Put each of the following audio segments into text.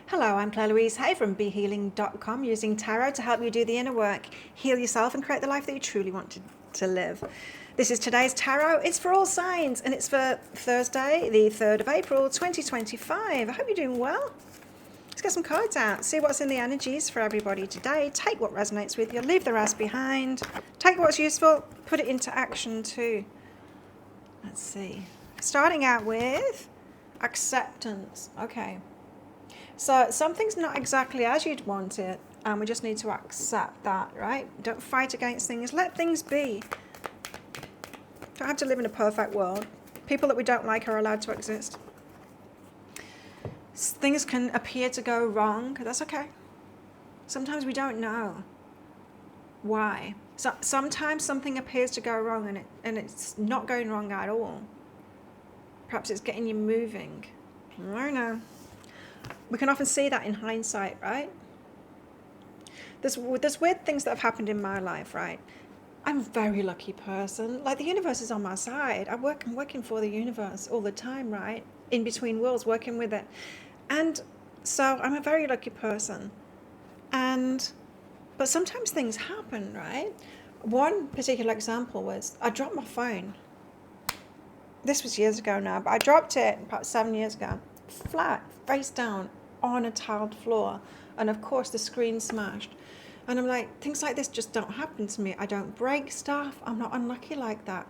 Hello, I'm Claire Louise Hay from BeHealing.com, using tarot to help you do the inner work, heal yourself, and create the life that you truly want to live. This is today's tarot. It's for all signs, and it's for Thursday, the 3rd of April, 2025. I hope you're doing well. Let's get some cards out, see what's in the energies for everybody today. Take what resonates with you, leave the rest behind. Take what's useful, put it into action too. Let's see. Starting out with acceptance. Okay. So something's not exactly as you'd want it, and we just need to accept that, right? Don't fight against things. Let things be. Don't have to live in a perfect world. People that we don't like are allowed to exist. Things can appear to go wrong. That's okay. Sometimes we don't know why. So sometimes something appears to go wrong and it's not going wrong at all. Perhaps it's getting you moving. I don't know. We can often see that in hindsight, right? There's weird things that have happened in my life, right? I'm a very lucky person. Like, the universe is on my side. I'm working for the universe all the time, right? In between worlds, working with it. And so I'm a very lucky person. But sometimes things happen, right? One particular example was I dropped my phone. This was years ago now, but I dropped it about 7 years ago. Flat, face down, on a tiled floor. And of course the screen smashed. And I'm like, things like this just don't happen to me. I don't break stuff. I'm not unlucky like that.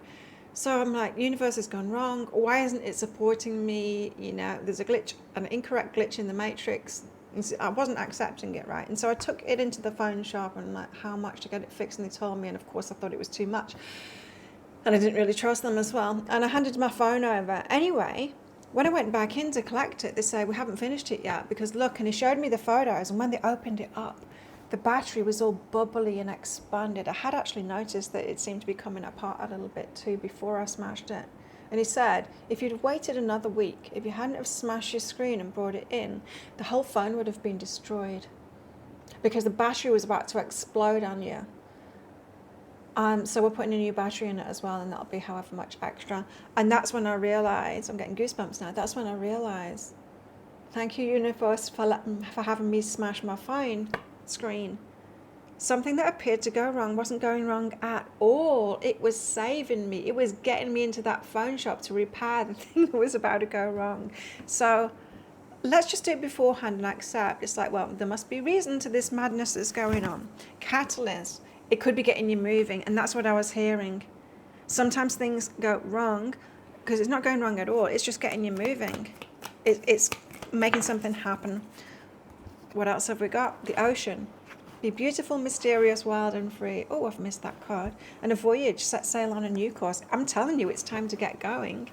So I'm like, universe has gone wrong. Why isn't it supporting me? You know, there's a glitch, an incorrect glitch in the matrix. I wasn't accepting it, right? And so I took it into the phone shop and like, how much to get it fixed? And they told me, and of course I thought it was too much. And I didn't really trust them as well. And I handed my phone over. Anyway, when I went back in to collect it, they say, we haven't finished it yet, because look, and he showed me the photos, and when they opened it up, the battery was all bubbly and expanded. I had actually noticed that it seemed to be coming apart a little bit too before I smashed it. And he said, if you'd waited another week, if you hadn't have smashed your screen and brought it in, the whole phone would have been destroyed, because the battery was about to explode on you. So we're putting a new battery in it as well, and that'll be however much extra. And that's when I realised, I'm getting goosebumps now, that's when I realised, thank you, universe, for having me smash my phone screen. Something that appeared to go wrong wasn't going wrong at all. It was saving me. It was getting me into that phone shop to repair the thing that was about to go wrong. So let's just do it beforehand and accept. It's like, well, there must be reason to this madness that's going on. Catalyst. It could be getting you moving, and that's what I was hearing. Sometimes things go wrong because it's not going wrong at all. It's just getting you moving. It's making something happen. What else have we got? The ocean. Be beautiful, mysterious, wild and free. Oh, I've missed that card. And a voyage. Set sail on a new course. I'm telling you, it's time to get going.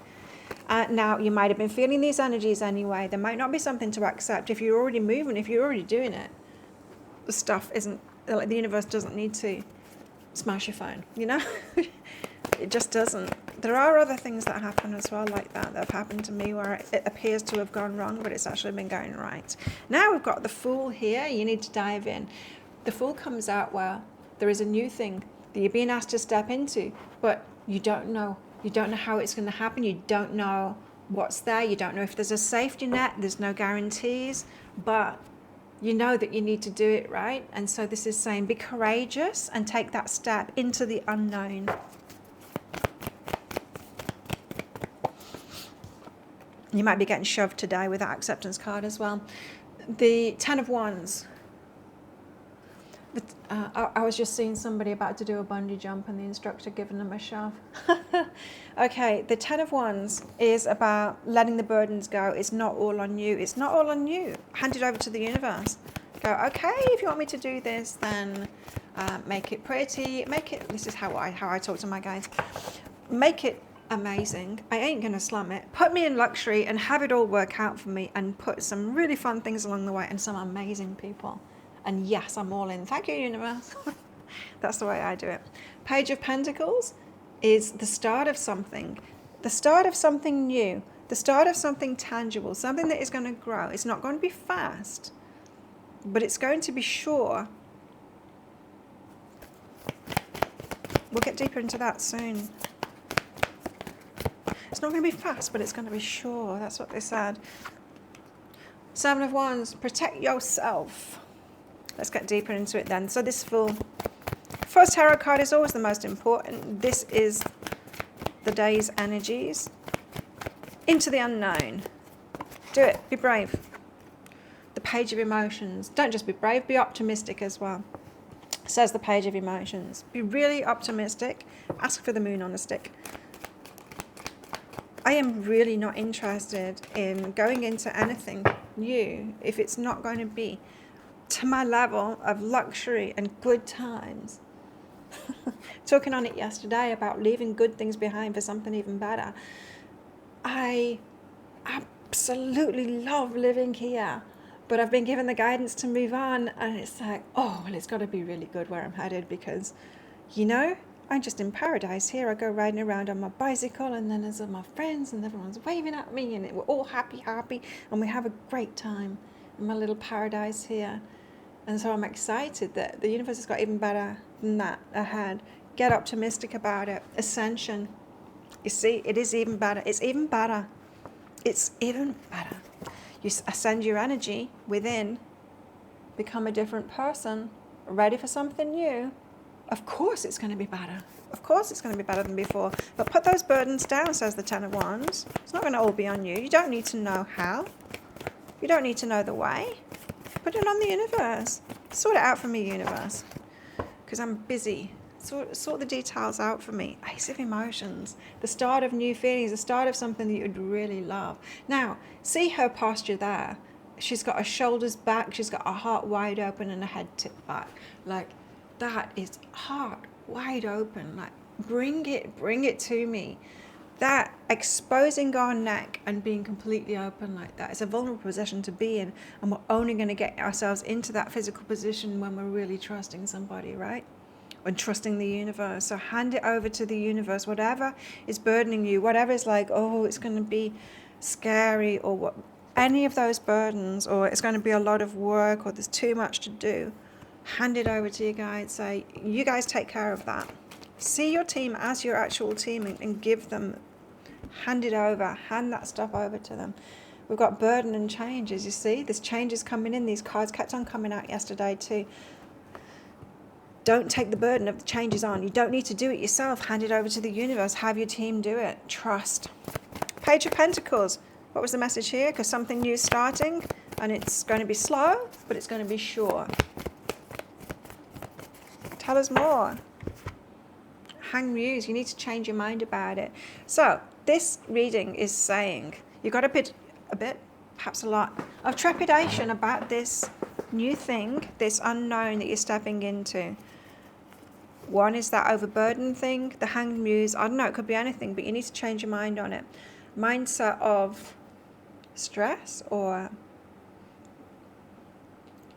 Now, you might have been feeling these energies anyway. There might not be something to accept. If you're already moving, if you're already doing it, the stuff isn't, like, the universe doesn't need to smash your phone, you know? It just doesn't. There are other things that happen as well like that have happened to me, where it appears to have gone wrong, but it's actually been going right. Now we've got the Fool here. You need to dive in. The Fool comes out where there is a new thing that you're being asked to step into, but you don't know. You don't know how it's going to happen. You don't know what's there. You don't know if there's a safety net. There's no guarantees, but you know that you need to do it, right? And so this is saying, be courageous and take that step into the unknown. You might be getting shoved today with that acceptance card as well. The 10 of Wands. I was just seeing somebody about to do a bungee jump and the instructor giving them a shove. Okay, the 10 of Wands is about letting the burdens go. It's not all on you. It's not all on you. Hand it over to the universe. Go, okay, if you want me to do this, then make it pretty. Make it, this is how I talk to my guys. Make it amazing. I ain't gonna slum it. Put me in luxury and have it all work out for me, and put some really fun things along the way and some amazing people. And yes, I'm all in. Thank you, universe. That's the way I do it. Page of Pentacles is the start of something. The start of something new. The start of something tangible. Something that is going to grow. It's not going to be fast, but it's going to be sure. We'll get deeper into that soon. It's not going to be fast, but it's going to be sure. That's what they said. Seven of Wands, protect yourself. Let's get deeper into it then. So this Fool. First tarot card is always the most important. This is the day's energies. Into the unknown. Do it. Be brave. The Page of Emotions. Don't just be brave, be optimistic as well. Says the Page of Emotions. Be really optimistic. Ask for the moon on a stick. I am really not interested in going into anything new if it's not going to be to my level of luxury and good times. Talking on it yesterday about leaving good things behind for something even better. I absolutely love living here, but I've been given the guidance to move on, and it's like, oh, well, it's got to be really good where I'm headed, because, you know, I'm just in paradise here. I go riding around on my bicycle, and then there's all my friends, and everyone's waving at me, and we're all happy, and we have a great time in my little paradise here. And so I'm excited that the universe has got even better than that ahead. Get optimistic about it. Ascension. You see, it is even better. It's even better. It's even better. You ascend your energy within, become a different person, ready for something new. Of course it's going to be better. Of course it's going to be better than before. But put those burdens down, says the Ten of Wands. It's not going to all be on you. You don't need to know how. You don't need to know the way. Put it on the universe. Sort it out for me, universe. Because I'm busy. Sort the details out for me. Ace of Emotions. The start of new feelings. The start of something that you'd really love. Now, see her posture there. She's got her shoulders back. She's got her heart wide open and her head tipped back. Like, that is heart wide open. Like, bring it to me. That exposing our neck and being completely open like that, it's a vulnerable position to be in, and we're only going to get ourselves into that physical position when we're really trusting somebody, right? And trusting the universe. So hand it over to the universe. Whatever is burdening you, whatever is like, oh, it's going to be scary, or what, any of those burdens, or it's going to be a lot of work, or there's too much to do, hand it over to your guides. Say, you guys take care of that. See your team as your actual team, and give them, hand it over, hand that stuff over to them. We've got burden and changes, you see. There's changes coming in. These cards kept on coming out yesterday too. Don't take the burden of the changes on. You don't need to do it yourself. Hand it over to the universe. Have your team do it. Trust. Page of Pentacles. What was the message here? Because something new is starting, and it's going to be slow, but it's going to be sure. Tell us more. Hang Muse, you need to change your mind about it. So this reading is saying you've got a bit, perhaps a lot, of trepidation about this new thing, this unknown that you're stepping into. One is that overburden thing, the Hanged Muse. I don't know, it could be anything, but you need to change your mind on it. Mindset of stress or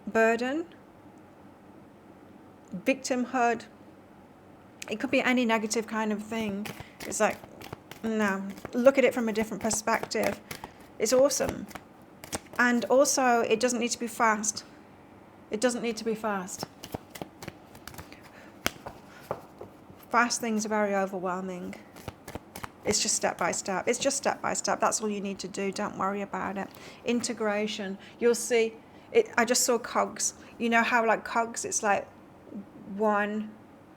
burden, victimhood. It could be any negative kind of thing. It's like, no, look at it from a different perspective. It's awesome. And also, it doesn't need to be fast. It doesn't need to be fast. Fast things are very overwhelming. It's just step by step. It's just step by step. That's all you need to do. Don't worry about it. Integration. You'll see it. I just saw cogs. You know how like cogs, it's like one,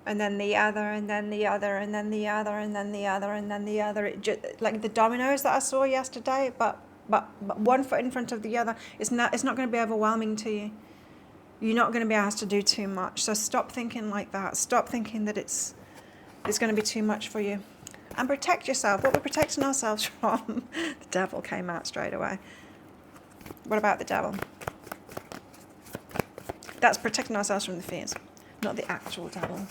and then the other, and then the other, and then the other, and then the other, and then the other. It just, like the dominoes that I saw yesterday, but one foot in front of the other. It's not going to be overwhelming to you. You're not going to be asked to do too much. So stop thinking like that. Stop thinking that it's going to be too much for you. And protect yourself. What we're protecting ourselves from. The devil came out straight away. What about the devil? That's protecting ourselves from the fears, not the actual devil.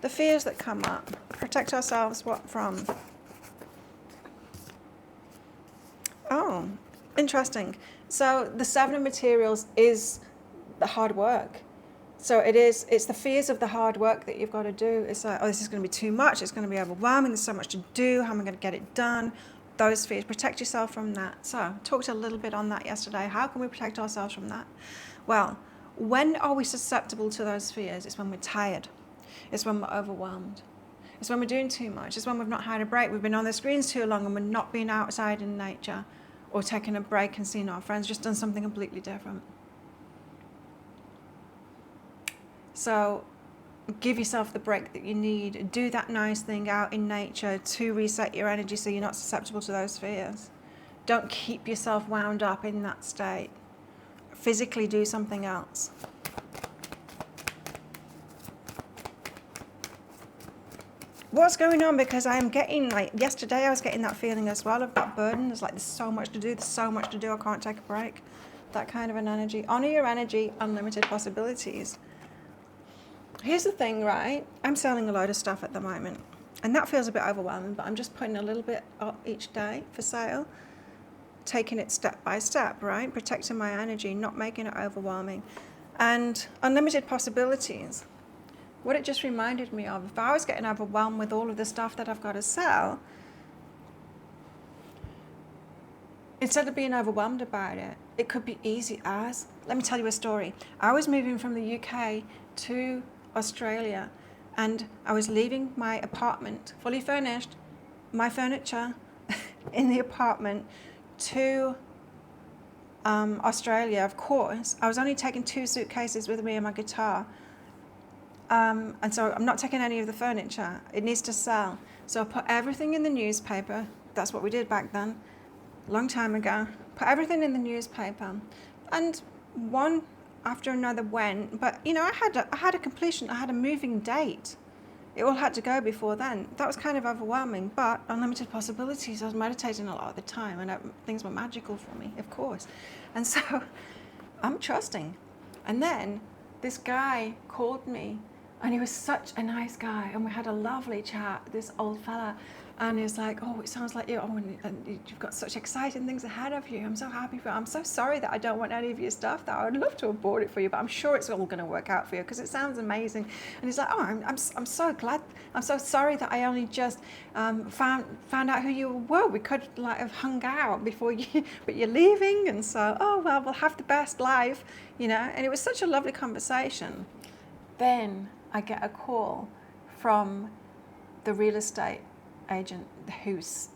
The fears that come up. Protect ourselves what from? Oh, interesting. So the Seven of Materials is the hard work. So it's the fears of the hard work that you've got to do. It's like, oh, this is going to be too much. It's going to be overwhelming. There's so much to do. How am I going to get it done? Those fears. Protect yourself from that. So talked a little bit on that yesterday. How can we protect ourselves from that? Well, when are we susceptible to those fears? It's when we're tired. It's when we're overwhelmed. It's when we're doing too much. It's when we've not had a break. We've been on the screens too long and we're not being outside in nature. or taken a break and seen our friends, just done something completely different. So give yourself the break that you need. Do that nice thing out in nature to reset your energy so you're not susceptible to those fears. Don't keep yourself wound up in that state. Physically do something else. What's going on? Because I am getting, like, yesterday I was getting that feeling as well of that burden. There's like, there's so much to do, I can't take a break. That kind of an energy. Honor your energy, unlimited possibilities. Here's the thing, right? I'm selling a load of stuff at the moment, and that feels a bit overwhelming, but I'm just putting a little bit up each day for sale, taking it step by step, right? Protecting my energy, not making it overwhelming. And unlimited possibilities. What it just reminded me of, if I was getting overwhelmed with all of the stuff that I've got to sell, instead of being overwhelmed about it, it could be easy as, let me tell you a story. I was moving from the UK to Australia, and I was leaving my apartment, fully furnished, my furniture in the apartment, to Australia, of course. I was only taking 2 suitcases with me and my guitar. And so I'm not taking any of the furniture. It needs to sell. So I put everything in the newspaper. That's what we did back then, a long time ago. Put everything in the newspaper. And one after another went. But, you know, I had a completion. I had a moving date. It all had to go before then. That was kind of overwhelming. But unlimited possibilities. I was meditating a lot of the time. And things were magical for me, of course. And so I'm trusting. And then this guy called me. And he was such a nice guy, and we had a lovely chat, this old fella. And he was like, oh, it sounds like and you've got such exciting things ahead of you. I'm so happy for you. I'm so sorry that I don't want any of your stuff, though. I'd love to have bought it for you, but I'm sure it's all going to work out for you because it sounds amazing. And he's like, oh, I'm so glad. I'm so sorry that I only just found out who you were. We could like have hung out before you, but you're leaving. And so, oh, well, we'll have the best life, you know. And it was such a lovely conversation. Then I get a call from the real estate agent who's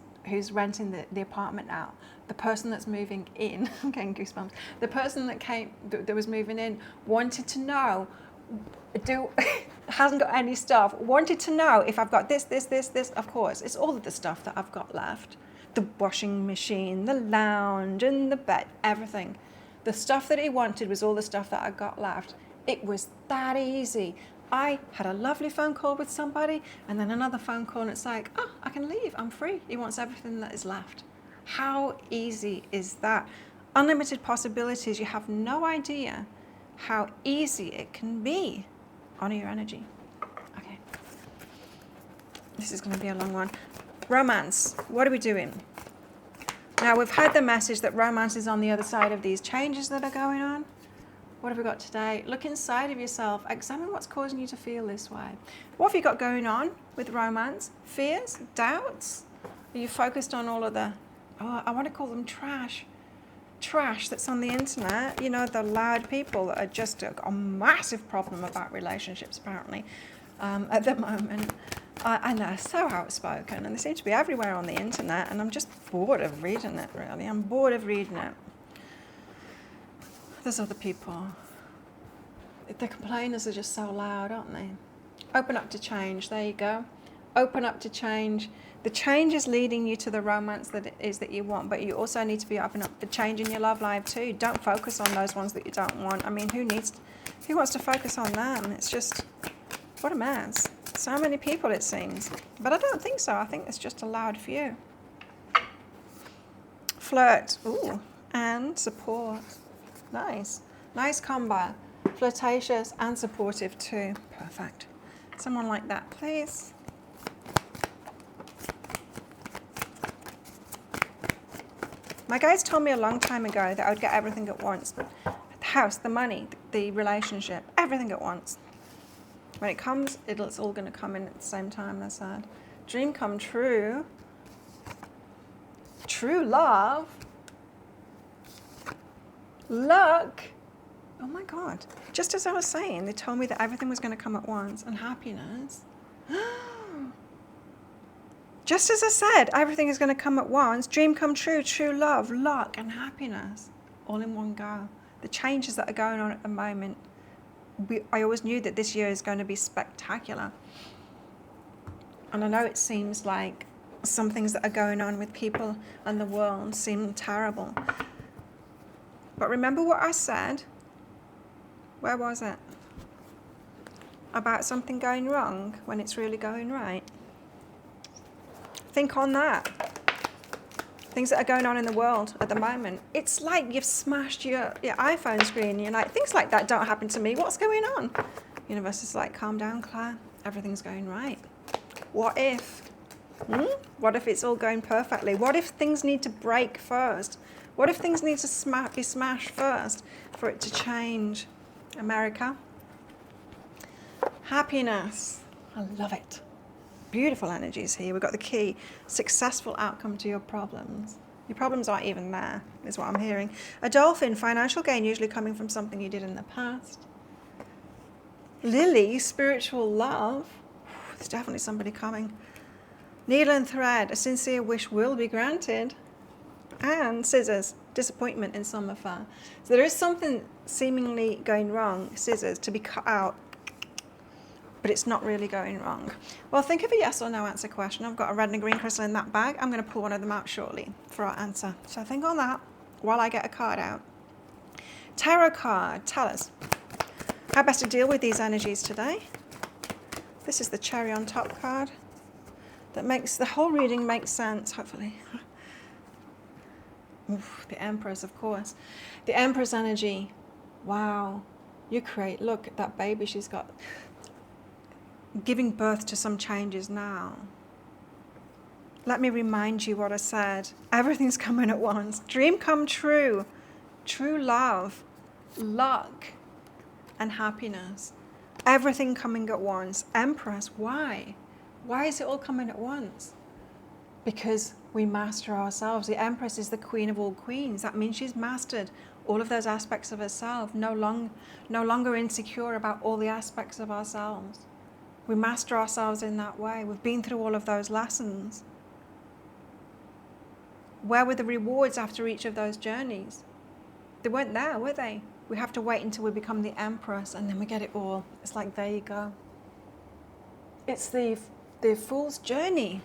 renting the apartment out. The person that's moving in, I'm getting goosebumps. The person that was moving in wanted to know, hasn't got any stuff, wanted to know if I've got this. Of course, it's all of the stuff that I've got left. The washing machine, the lounge, and the bed, everything. The stuff that he wanted was all the stuff that I got left. It was that easy. I had a lovely phone call with somebody, and then another phone call, and it's like, oh, I can leave, I'm free. He wants everything that is left. How easy is that? Unlimited possibilities. You have no idea how easy it can be. Honor your energy. Okay. This is going to be a long one. Romance. What are we doing? Now, we've had the message that romance is on the other side of these changes that are going on. What have we got today? Look inside of yourself. Examine what's causing you to feel this way. What have you got going on with romance? Fears? Doubts? Are you focused on all of the, I want to call them trash that's on the internet? You know, the loud people that are just a massive problem about relationships, apparently, at the moment. And they're so outspoken, and they seem to be everywhere on the internet, and I'm just bored of reading it, really. I'm bored of reading it. There's other people. The complainers are just so loud, aren't they? Open up to change. There you go. Open up to change. The change is leading you to the romance that it is that you want, but you also need to be open up for change in your love life too. Don't focus on those ones that you don't want. I mean, who wants to focus on them? It's just, what a mess. So many people, it seems. But I don't think so. I think it's just a loud few. Flirt. Ooh. And support. Nice combo. Flirtatious and supportive too. Perfect. Someone like that, please. My guys told me a long time ago that I would get everything at once. The house, the money, the relationship, everything at once. When it comes, it's all going to come in at the same time, they said. Dream come true. True love. Luck. Oh my God. Just as I was saying, they told me that everything was going to come at once. And happiness. Just as I said, everything is going to come at once. Dream come true, true love, luck and happiness, all in one go. The changes that are going on at the moment, I always knew that this year is going to be spectacular. And I know it seems like some things that are going on with people and the world seem terrible. But remember what I said? Where was it? About something going wrong when it's really going right. Think on that. Things that are going on in the world at the moment. It's like you've smashed your iPhone screen. You're like, things like that don't happen to me. What's going on? Universe is like, calm down, Claire. Everything's going right. What if? What if it's all going perfectly? What if things need to break first? What if things need to be smashed first for it to change? America. Happiness. I love it. Beautiful energies here. We've got the key. Successful outcome to your problems. Your problems aren't even there, is what I'm hearing. A dolphin. Financial gain usually coming from something you did in the past. Lily. Spiritual love. There's definitely somebody coming. Needle and thread. A sincere wish will be granted. And scissors. Disappointment in some affair. So there is something seemingly going wrong. Scissors. To be cut out. But it's not really going wrong. Well, think of a yes or no answer question. I've got a red and a green crystal in that bag. I'm going to pull one of them out shortly for our answer. So think on that while I get a card out. Tarot card, tell us how best to deal with these energies today. This is the cherry on top card that makes the whole reading make sense, hopefully. Oof, the Empress, of course. The Empress energy. Wow. You create, look at that baby she's got. Giving birth to some changes now. Let me remind you what I said. Everything's coming at once. Dream come true. True love, luck, and happiness. Everything coming at once. Empress, why? Why is it all coming at once? Because we master ourselves. The Empress is the queen of all queens. That means she's mastered all of those aspects of herself. No longer insecure about all the aspects of ourselves. We master ourselves in that way. We've been through all of those lessons. Where were the rewards after each of those journeys? They weren't there, were they? We have to wait until we become the Empress and then we get it all. It's like, there you go. It's the fool's journey.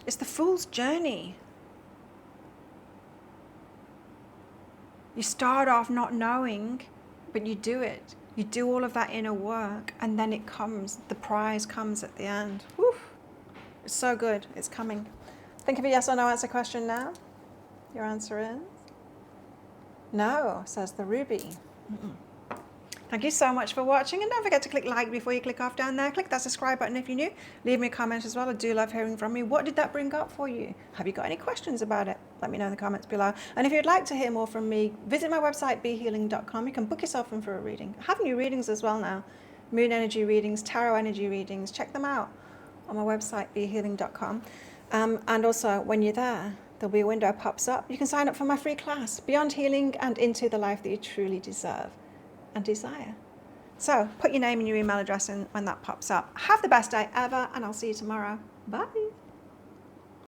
It's the fool's journey. You start off not knowing, but you do it. You do all of that inner work and then it comes, the prize comes at the end. Woo. It's so good, it's coming. Think of a yes or no answer question now. Your answer is? No, says the ruby. Thank you so much for watching, and don't forget to click like before you click off down there. Click that subscribe button if you're new. Leave me a comment as well. I do love hearing from you. What did that bring up for you? Have you got any questions about it? Let me know in the comments below. And if you'd like to hear more from me, visit my website, behealing.com. You can book yourself in for a reading. I have new readings as well now. Moon energy readings, tarot energy readings. Check them out on my website, behealing.com. And also, when you're there, there'll be a window pops up. You can sign up for my free class, Beyond Healing and Into the Life That You Truly Deserve and Desire. So put your name and your email address in when that pops up. Have the best day ever, and I'll see you tomorrow. Bye.